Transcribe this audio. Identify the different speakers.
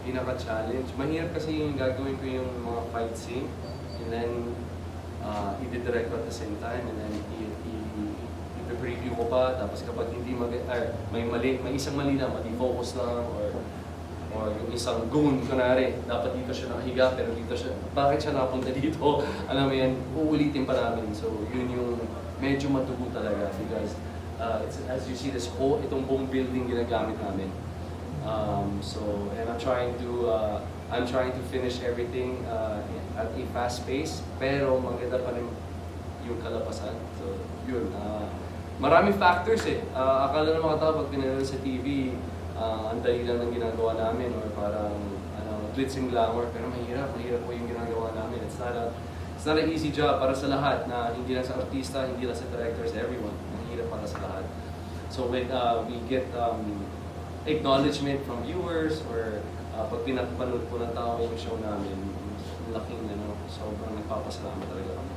Speaker 1: pinaka-challenge. Mahirap kasi yung gagawin ko yung mga fight scene, and then i-direct ko at the same time, and then i-preview ko pa, tapos kapag hindi may isang mali na, mali-focus lang, or yung isang goon, kunwari, dapat dito siya nakahiga, pero dito siya, bakit siya nakapunta dito? Alam mo yan, uulitin pa namin. So, yun yung medyo matugo talaga, because as you see, itong buong building ginagamit namin. And I'm trying to finish everything at a fast pace, pero maganda pa rin yung kalabasan. So, yun. Maraming factors eh. Akala ng mga tao pag pinanood sa TV, ang dali lang ng ginagawa namin, or parang glitz and glamour, pero mahirap po yung ginagawa namin. It's not an easy job para sa lahat, na hindi lang sa artista, hindi lang sa directors, everyone. Mahirap para sa lahat. So when we get acknowledgement from viewers, or pag pinapanood po ng tao yung show namin, laking sobrang nagpapasalamat talaga kami.